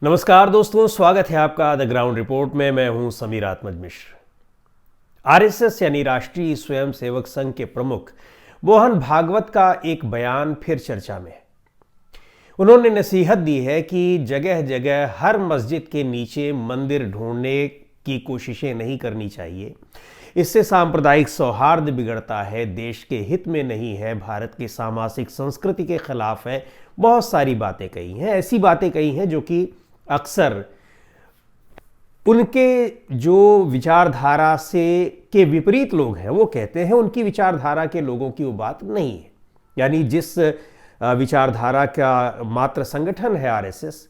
नमस्कार दोस्तों, स्वागत है आपका द ग्राउंड रिपोर्ट में। मैं हूं समीर आत्मज मिश्र। आरएसएस यानी राष्ट्रीय स्वयंसेवक संघ के प्रमुख मोहन भागवत का एक बयान फिर चर्चा में है। उन्होंने नसीहत दी है कि जगह जगह हर मस्जिद के नीचे मंदिर ढूंढने की कोशिशें नहीं करनी चाहिए। इससे सांप्रदायिक सौहार्द बिगड़ता है, देश के हित में नहीं है, भारत की सामाजिक संस्कृति के खिलाफ है। बहुत सारी बातें कही हैं, ऐसी बातें कही हैं जो कि अक्सर उनके जो विचारधारा से के विपरीत लोग हैं वो कहते हैं उनकी विचारधारा के लोगों की वो बात नहीं है। यानी जिस विचारधारा का मात्र संगठन है आरएसएस,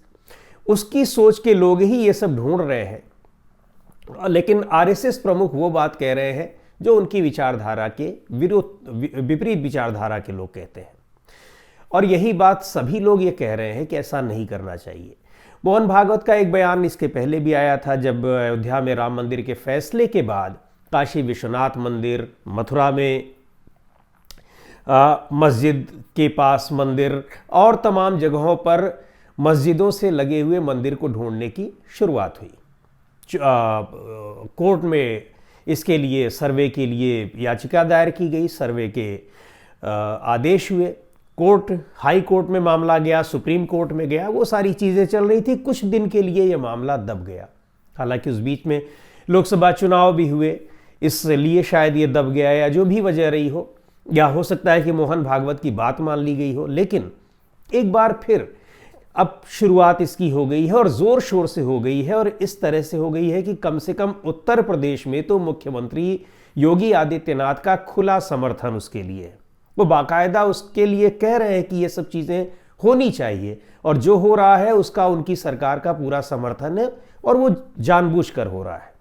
उसकी सोच के लोग ही ये सब ढूंढ रहे हैं, लेकिन आरएसएस प्रमुख वो बात कह रहे हैं जो उनकी विचारधारा के विपरीत विचारधारा के लोग कहते हैं। और यही बात सभी लोग ये कह रहे हैं कि ऐसा नहीं करना चाहिए। मोहन भागवत का एक बयान इसके पहले भी आया था, जब अयोध्या में राम मंदिर के फैसले के बाद काशी विश्वनाथ मंदिर, मथुरा में मस्जिद के पास मंदिर और तमाम जगहों पर मस्जिदों से लगे हुए मंदिर को ढूंढने की शुरुआत हुई। कोर्ट में इसके लिए सर्वे के लिए याचिका दायर की गई, सर्वे के आदेश हुए, कोर्ट हाई कोर्ट में मामला गया, सुप्रीम कोर्ट में गया, वो सारी चीज़ें चल रही थी। कुछ दिन के लिए ये मामला दब गया। हालांकि उस बीच में लोकसभा चुनाव भी हुए, इसलिए शायद ये दब गया, या जो भी वजह रही हो, या हो सकता है कि मोहन भागवत की बात मान ली गई हो। लेकिन एक बार फिर अब शुरुआत इसकी हो गई है और ज़ोर शोर से हो गई है, और इस तरह से हो गई है कि कम से कम उत्तर प्रदेश में तो मुख्यमंत्री योगी आदित्यनाथ का खुला समर्थन उसके लिए है। वो बाकायदा उसके लिए कह रहे हैं कि ये सब चीज़ें होनी चाहिए, और जो हो रहा है उसका उनकी सरकार का पूरा समर्थन है, और वो जानबूझकर हो रहा है।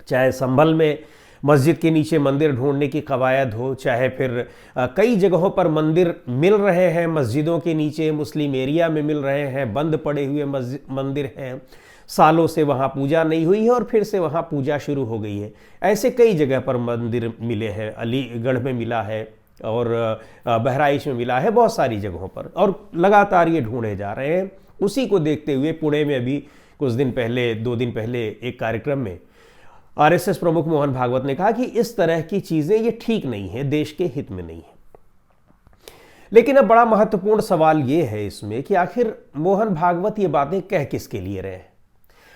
चाहे संभल में मस्जिद के नीचे मंदिर ढूंढने की कवायद हो, चाहे फिर कई जगहों पर मंदिर मिल रहे हैं मस्जिदों के नीचे, मुस्लिम एरिया में मिल रहे हैं, बंद पड़े हुए मंदिर हैं, सालों से वहाँ पूजा नहीं हुई है और फिर से वहाँ पूजा शुरू हो गई है। ऐसे कई जगह पर मंदिर मिले हैं, अलीगढ़ में मिला है और बहराइच में मिला है, बहुत सारी जगहों पर, और लगातार ये ढूंढे जा रहे हैं। उसी को देखते हुए पुणे में अभी कुछ दिन पहले, 2 दिन पहले एक कार्यक्रम में आरएसएस प्रमुख मोहन भागवत ने कहा कि इस तरह की चीज़ें ये ठीक नहीं है, देश के हित में नहीं है। लेकिन अब बड़ा महत्वपूर्ण सवाल ये है इसमें कि आखिर मोहन भागवत ये बातें कह किसके लिए रहे हैं,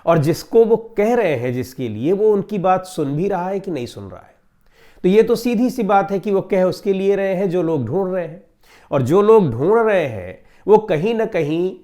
और जिसको वो कह रहे हैं जिसके लिए, वो उनकी बात सुन भी रहा है कि नहीं सुन रहा है। तो ये तो सीधी सी बात है कि वो कह उसके लिए रहे हैं जो लोग ढूंढ रहे हैं, और जो लोग ढूंढ रहे हैं वो कहीं ना कहीं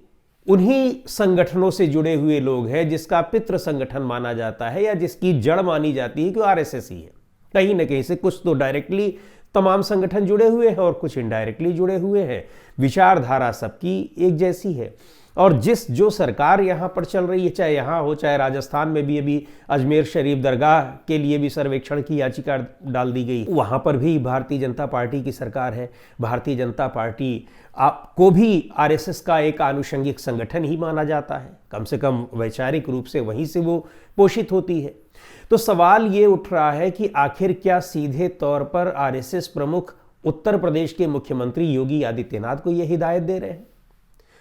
उन्हीं संगठनों से जुड़े हुए लोग हैं जिसका पितृ संगठन माना जाता है या जिसकी जड़ मानी जाती है कि वो आरएसएस ही है। कहीं ना कहीं से कुछ तो डायरेक्टली तमाम संगठन जुड़े हुए हैं और कुछ इनडायरेक्टली जुड़े हुए हैं। विचारधारा सबकी एक जैसी है, और जो सरकार यहाँ पर चल रही है, चाहे यहाँ हो चाहे राजस्थान में भी अभी अजमेर शरीफ दरगाह के लिए भी सर्वेक्षण की याचिका डाल दी गई, वहाँ पर भी भारतीय जनता पार्टी की सरकार है। भारतीय जनता पार्टी को भी आरएसएस का एक आनुषंगिक संगठन ही माना जाता है, कम से कम वैचारिक रूप से वहीं से वो पोषित होती है। तो सवाल ये उठ रहा है कि आखिर क्या सीधे तौर पर आरएसएस प्रमुख उत्तर प्रदेश के मुख्यमंत्री योगी आदित्यनाथ को ये हिदायत दे रहे हैं,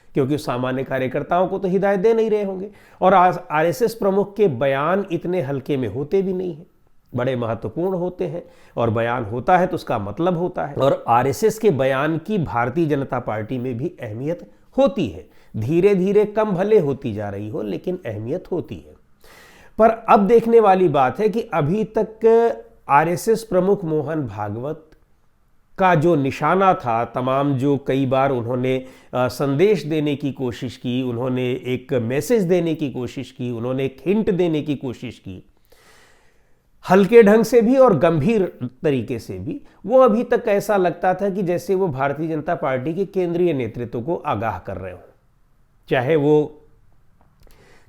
क्योंकि सामान्य कार्यकर्ताओं को तो हिदायत दे नहीं रहे होंगे। और आरएसएस प्रमुख के बयान इतने हल्के में होते भी नहीं हैं, बड़े महत्वपूर्ण होते हैं, और बयान होता है तो उसका मतलब होता है। और आरएसएस के बयान की भारतीय जनता पार्टी में भी अहमियत होती है, धीरे धीरे कम भले होती जा रही हो, लेकिन अहमियत होती है। पर अब देखने वाली बात है कि अभी तक आरएसएस प्रमुख मोहन भागवत का जो निशाना था, तमाम जो कई बार उन्होंने संदेश देने की कोशिश की, उन्होंने एक मैसेज देने की कोशिश की, उन्होंने एक हिंट देने की कोशिश की, हल्के ढंग से भी और गंभीर तरीके से भी, वो अभी तक ऐसा लगता था कि जैसे वो भारतीय जनता पार्टी के केंद्रीय नेतृत्व को आगाह कर रहे हो। चाहे वो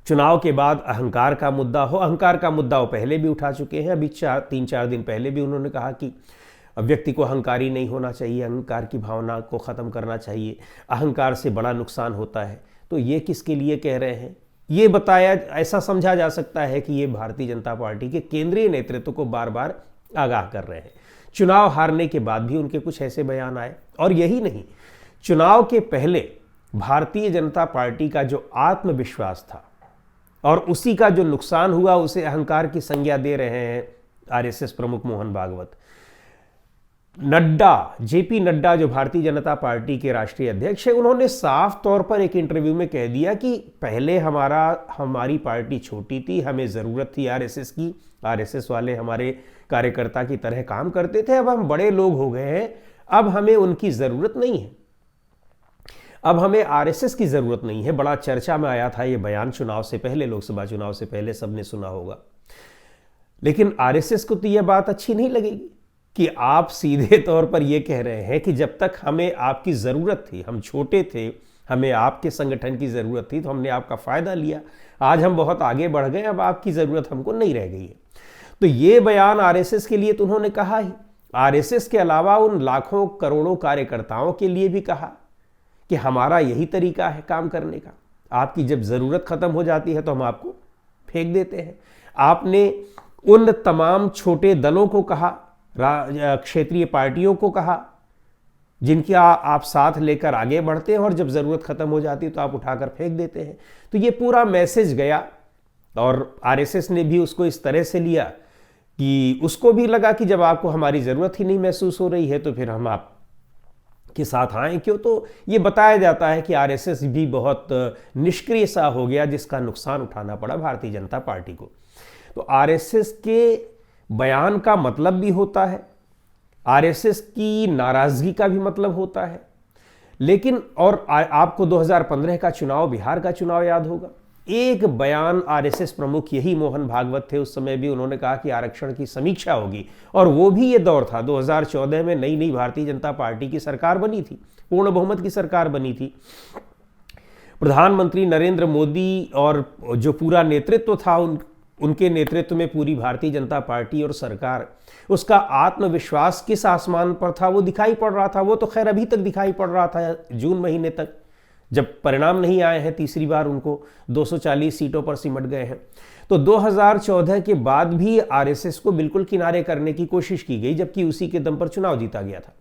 चुनाव के बाद अहंकार का मुद्दा हो, अहंकार का मुद्दा वो पहले भी उठा चुके हैं। अभी 3-4 दिन पहले भी उन्होंने कहा कि व्यक्ति को अहंकारी नहीं होना चाहिए, अहंकार की भावना को ख़त्म करना चाहिए, अहंकार से बड़ा नुकसान होता है। तो ये किसके लिए कह रहे हैं, ये बताया, ऐसा समझा जा सकता है कि ये भारतीय जनता पार्टी के केंद्रीय नेतृत्व को बार बार आगाह कर रहे हैं। चुनाव हारने के बाद भी उनके कुछ ऐसे बयान आए, और यही नहीं, चुनाव के पहले भारतीय जनता पार्टी का जो आत्मविश्वास था और उसी का जो नुकसान हुआ, उसे अहंकार की संज्ञा दे रहे हैं आरएसएस प्रमुख मोहन भागवत। नड्डा, जेपी नड्डा जो भारतीय जनता पार्टी के राष्ट्रीय अध्यक्ष है, उन्होंने साफ तौर पर एक इंटरव्यू में कह दिया कि पहले हमारी पार्टी छोटी थी, हमें ज़रूरत थी आरएसएस की, आरएसएस वाले हमारे कार्यकर्ता की तरह काम करते थे, अब हम बड़े लोग हो गए हैं, अब हमें उनकी ज़रूरत नहीं है, अब हमें आरएसएस की ज़रूरत नहीं है। बड़ा चर्चा में आया था ये बयान चुनाव से पहले, लोकसभा चुनाव से पहले, सबने सुना होगा। लेकिन आरएसएस को तो यह बात अच्छी नहीं लगेगी कि आप सीधे तौर पर यह कह रहे हैं कि जब तक हमें आपकी ज़रूरत थी, हम छोटे थे, हमें आपके संगठन की ज़रूरत थी, तो हमने आपका फ़ायदा लिया, आज हम बहुत आगे बढ़ गए, अब आपकी ज़रूरत हमको नहीं रह गई है। तो ये बयान आरएसएस के लिए तो उन्होंने कहा ही, आरएसएस के अलावा उन लाखों करोड़ों कार्यकर्ताओं के लिए भी कहा कि हमारा यही तरीका है काम करने का, आपकी जब ज़रूरत ख़त्म हो जाती है तो हम आपको फेंक देते हैं। आपने उन तमाम छोटे दलों को कहा, क्षेत्रीय पार्टियों को कहा, जिनकी आप साथ लेकर आगे बढ़ते हैं और जब ज़रूरत ख़त्म हो जाती है तो आप उठाकर फेंक देते हैं। तो ये पूरा मैसेज गया और आरएसएस ने भी उसको इस तरह से लिया कि उसको भी लगा कि जब आपको हमारी ज़रूरत ही नहीं महसूस हो रही है तो फिर हम आप के साथ आए क्यों। तो ये बताया जाता है कि आरएसएस भी बहुत निष्क्रिय सा हो गया, जिसका नुकसान उठाना पड़ा भारतीय जनता पार्टी को। तो आरएसएस के बयान का मतलब भी होता है, आरएसएस की नाराजगी का भी मतलब होता है। लेकिन और आपको 2015 का चुनाव, बिहार का चुनाव याद होगा, एक बयान आरएसएस प्रमुख यही मोहन भागवत थे, उस समय भी उन्होंने कहा कि आरक्षण की समीक्षा होगी, और वो भी ये दौर था 2014 में, नई नई भारतीय जनता पार्टी की सरकार बनी थी, पूर्ण बहुमत की सरकार बनी थी। प्रधानमंत्री नरेंद्र मोदी और जो पूरा नेतृत्व था उनके नेतृत्व में पूरी भारतीय जनता पार्टी और सरकार, उसका आत्मविश्वास किस आसमान पर था वो दिखाई पड़ रहा था। वो तो खैर अभी तक दिखाई पड़ रहा था, जून महीने तक, जब परिणाम नहीं आए हैं, तीसरी बार उनको 240 सीटों पर सिमट गए हैं। तो 2014 के बाद भी आरएसएस को बिल्कुल किनारे करने की कोशिश की गई, जबकि उसी के दम पर चुनाव जीता गया था।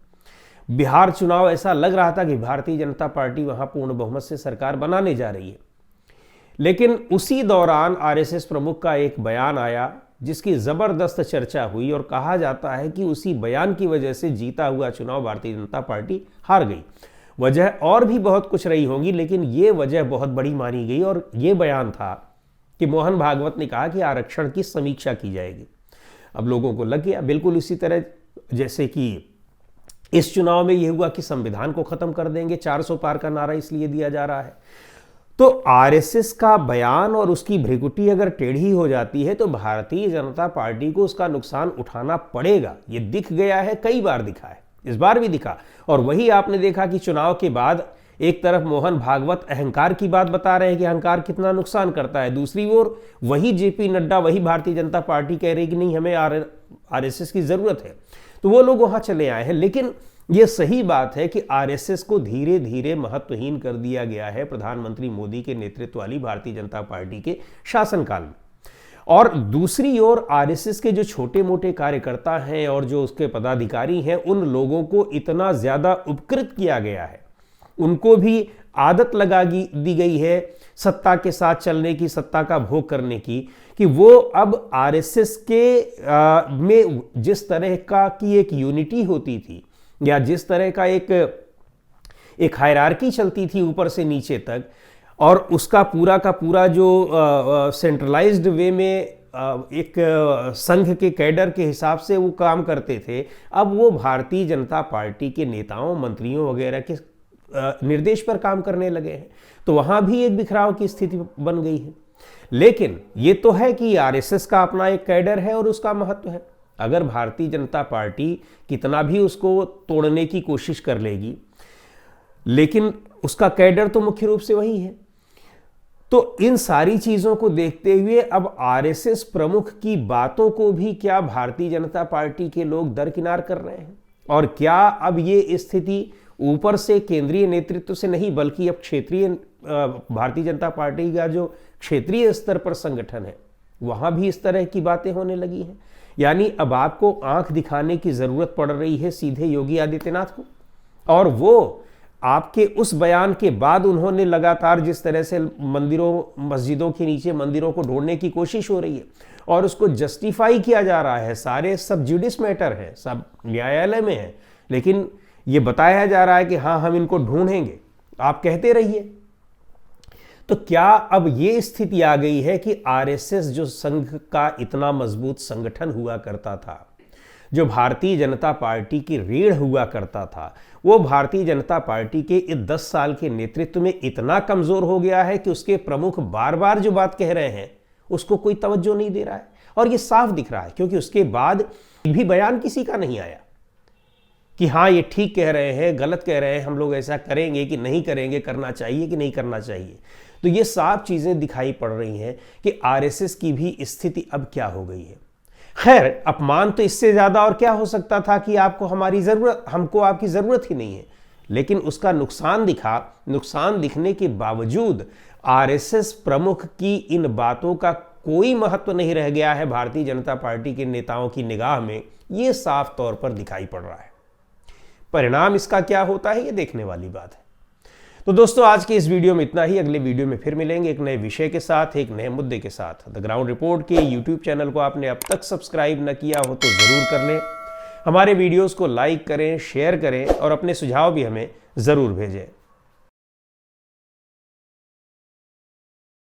बिहार चुनाव ऐसा लग रहा था कि भारतीय जनता पार्टी वहां पूर्ण बहुमत से सरकार बनाने जा रही है। लेकिन उसी दौरान आरएसएस प्रमुख का एक बयान आया जिसकी जबरदस्त चर्चा हुई, और कहा जाता है कि उसी बयान की वजह से जीता हुआ चुनाव भारतीय जनता पार्टी हार गई। वजह और भी बहुत कुछ रही होंगी, लेकिन ये वजह बहुत बड़ी मानी गई, और ये बयान था कि मोहन भागवत ने कहा कि आरक्षण की समीक्षा की जाएगी। अब लोगों को लग गया, बिल्कुल इसी तरह जैसे कि इस चुनाव में यह हुआ कि संविधान को खत्म कर देंगे, 400 पार का नारा इसलिए दिया जा रहा है। तो आरएसएस का बयान और उसकी भ्रिकुटी अगर टेढ़ी हो जाती है तो भारतीय जनता पार्टी को उसका नुकसान उठाना पड़ेगा। ये दिख गया है, कई बार दिखा है, इस बार भी दिखा। और वही आपने देखा कि चुनाव के बाद एक तरफ मोहन भागवत अहंकार की बात बता रहे हैं कि अहंकार कितना नुकसान करता है, दूसरी ओर वही जेपी नड्डा, वही भारतीय जनता पार्टी कह रही कि नहीं, हमें आरएसएस की जरूरत है। तो वो लोग वहां चले आए हैं। लेकिन यह सही बात है कि आरएसएस को धीरे धीरे महत्वहीन कर दिया गया है प्रधानमंत्री मोदी के नेतृत्व वाली भारतीय जनता पार्टी के शासनकाल में। और दूसरी ओर आरएसएस के जो छोटे मोटे कार्यकर्ता हैं और जो उसके पदाधिकारी हैं, उन लोगों को इतना ज्यादा उपकृत किया गया है, उनको भी आदत लगा दी गई है सत्ता के साथ चलने की, सत्ता का भोग करने की, कि वो अब आरएसएस के में जिस तरह की एक यूनिटी होती थी, या जिस तरह का एक हायरार्की चलती थी ऊपर से नीचे तक, और उसका पूरा का पूरा जो सेंट्रलाइज्ड वे में एक संघ के कैडर के हिसाब से वो काम करते थे, अब वो भारतीय जनता पार्टी के नेताओं, मंत्रियों वगैरह के निर्देश पर काम करने लगे हैं। तो वहां भी एक बिखराव की स्थिति बन गई है। लेकिन ये तो है कि आरएसएस का अपना एक कैडर है और उसका महत्व है। अगर भारतीय जनता पार्टी कितना भी उसको तोड़ने की कोशिश कर लेगी, लेकिन उसका कैडर तो मुख्य रूप से वही है। तो इन सारी चीजों को देखते हुए अब आरएसएस प्रमुख की बातों को भी क्या भारतीय जनता पार्टी के लोग दरकिनार कर रहे हैं, और क्या अब ये स्थिति ऊपर से केंद्रीय नेतृत्व से नहीं, बल्कि अब क्षेत्रीय भारतीय जनता पार्टी का जो क्षेत्रीय स्तर पर संगठन है, वहां भी इस तरह की बातें होने लगी हैं। यानी अब आपको आंख दिखाने की जरूरत पड़ रही है सीधे योगी आदित्यनाथ को, और वो आपके उस बयान के बाद उन्होंने लगातार जिस तरह से मंदिरों मस्जिदों के नीचे मंदिरों को ढूंढने की कोशिश हो रही है और उसको जस्टिफाई किया जा रहा है, सारे सब जुडिस मैटर है, सब न्यायालय में है, लेकिन ये बताया जा रहा है कि हाँ हम इनको ढूंढेंगे, आप कहते रहिए। तो क्या अब ये स्थिति आ गई है कि आरएसएस जो संघ का इतना मजबूत संगठन हुआ करता था, जो भारतीय जनता पार्टी की रीढ़ हुआ करता था, वो भारतीय जनता पार्टी के इस 10 साल के नेतृत्व में इतना कमजोर हो गया है कि उसके प्रमुख बार बार जो बात कह रहे हैं उसको कोई तवज्जो नहीं दे रहा है। और ये साफ दिख रहा है क्योंकि उसके बाद भी बयान किसी का नहीं आया कि हाँ ये ठीक कह रहे हैं, गलत कह रहे हैं, हम लोग ऐसा करेंगे कि नहीं करेंगे, करना चाहिए कि नहीं करना चाहिए। तो ये साफ चीजें दिखाई पड़ रही हैं कि आरएसएस की भी स्थिति अब क्या हो गई है। खैर, अपमान तो इससे ज्यादा और क्या हो सकता था कि आपको हमारी जरूरत, हमको आपकी जरूरत ही नहीं है, लेकिन उसका नुकसान दिखा। नुकसान दिखने के बावजूद आरएसएस प्रमुख की इन बातों का कोई महत्व नहीं रह गया है भारतीय जनता पार्टी के नेताओं की निगाह में, ये साफ तौर पर दिखाई पड़ रहा है। परिणाम इसका क्या होता है ये देखने वाली बात है। तो दोस्तों, आज के इस वीडियो में इतना ही। अगले वीडियो में फिर मिलेंगे एक नए विषय के साथ, एक नए मुद्दे के साथ। द ग्राउंड रिपोर्ट के यूट्यूब चैनल को आपने अब तक सब्सक्राइब न किया हो तो ज़रूर कर लें। हमारे वीडियोस को लाइक करें, शेयर करें और अपने सुझाव भी हमें ज़रूर भेजें।